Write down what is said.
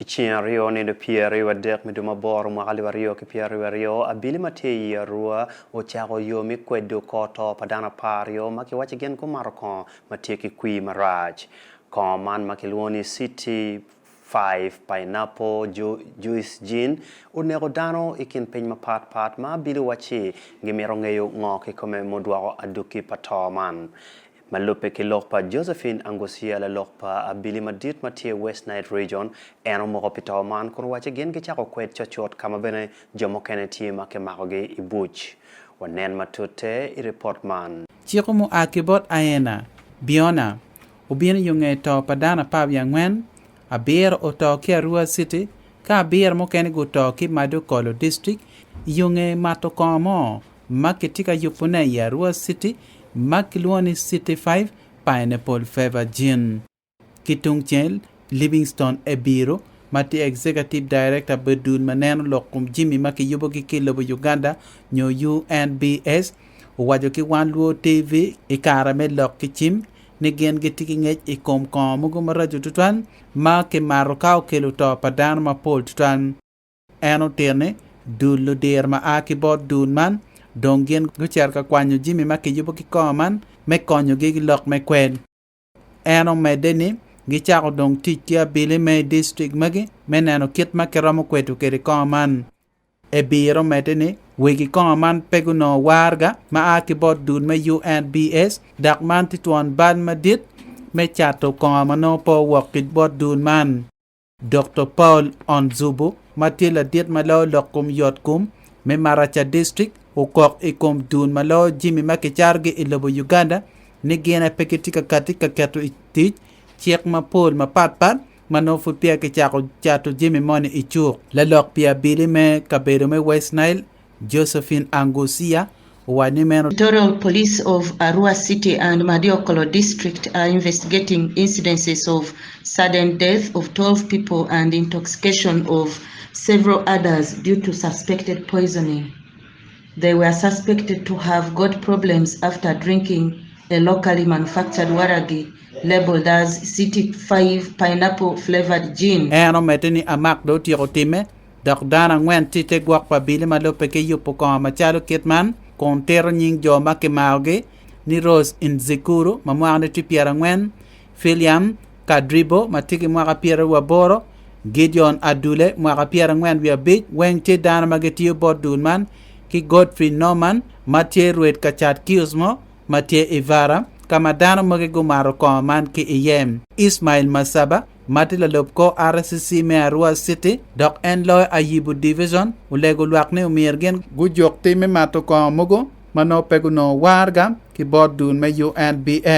Rio ne pieri wa dek mi duma bor mo ali wario ke pieri wario abili matye Arua o chago yo mi kwedo koto padana pario maki wache gen ko maroko matye ki kwir marac ko man makiluoni city 5 pineapple juice gin Oneko Dano ikin piny pat ma bili wachi ngimero ngeyo ngoke kome modwao aduki patoman Malupe kilokpa Josephine Angucia lalokpa Abili madit matye West Nile region eno moko pitoman kun wache gen ki chako kwet chochot kama bene jomo kene tima ke makoge ibuch wanen matute i report man Chiko mu akibot ayena biona ubien yunge to padana pabya ngwen aber oto ki Arua city ka aber mo kene go to ki Madukolo district yunge mato komo maketika yupune ya Arua city Makiluani City 5 Pineapple Flavoured Gin Kitungchel Livingston Ebiro Mati Executive Director Bedun Maneno Lokum Jimmy Maki Yuboki Kilobo Uganda Nyo UNBS Wajoki Wanluo TV Ikarame Loki Chim Nigen Gitiking Ikom Komugo Maraju Tutan Maki Marokao Kiluto Padan Mapol Tutan Eno Terne Dulu Derma Akibot Dunman Dongen gucher ka kwanyo Jimmy maki yubo ki koman me konyo gi lok me kwen eno medeni gichako dong titia Abili me district magi meneno kit makiramo kwetu kiri koman e biro medeni wigi koman peguno warga ma akibot dun me UNBS dak man tituan ban madit me chato komano po wakit bot dun man Dr. Paul Onzubu matila dit malo lokum yotkum me Maracha district ukok ikom dun malo Jimmy makicharge ilobo Uganda nigena pekitika katika kato itich chek mapol mapatpat manofu pia kichako chato Jimmy moni ichuk lalok pia Abili me kabedo me West Nile Josephine Angucia wani meno Territorial Police of Arua City and Madukolo District are investigating incidences of sudden death of 12 people and intoxication of several others due to suspected poisoning. They were suspected to have got problems after drinking a locally manufactured waragi labeled as City 5 Pineapple Flavored Gin. Eno meteni amak do tiro time, dak dana ngwen tite guak pa Abili malupe ke yupo ko machalo kitman, kontero nying joma ke mauge, ni Rose Inzikuru, mamuang ti piera ngwen, Philiam Kadribo, matiki mwaka piera waboro, Gideon Adule, mwaka piera ngwen via bich, weng te dana magetiyo bot dunman, ki Godfrey Norman, matye ruet kachat kiusmo, matye Ivara, kama Dano mage gumaro koman ki iyem. Ismail Masaba, matila lopko RCC me Arua City, dok enloy ayibu division, ulego luakne umirgen, gujok te me mato komugo, mano peguno warga, ki bod dun me UNBS.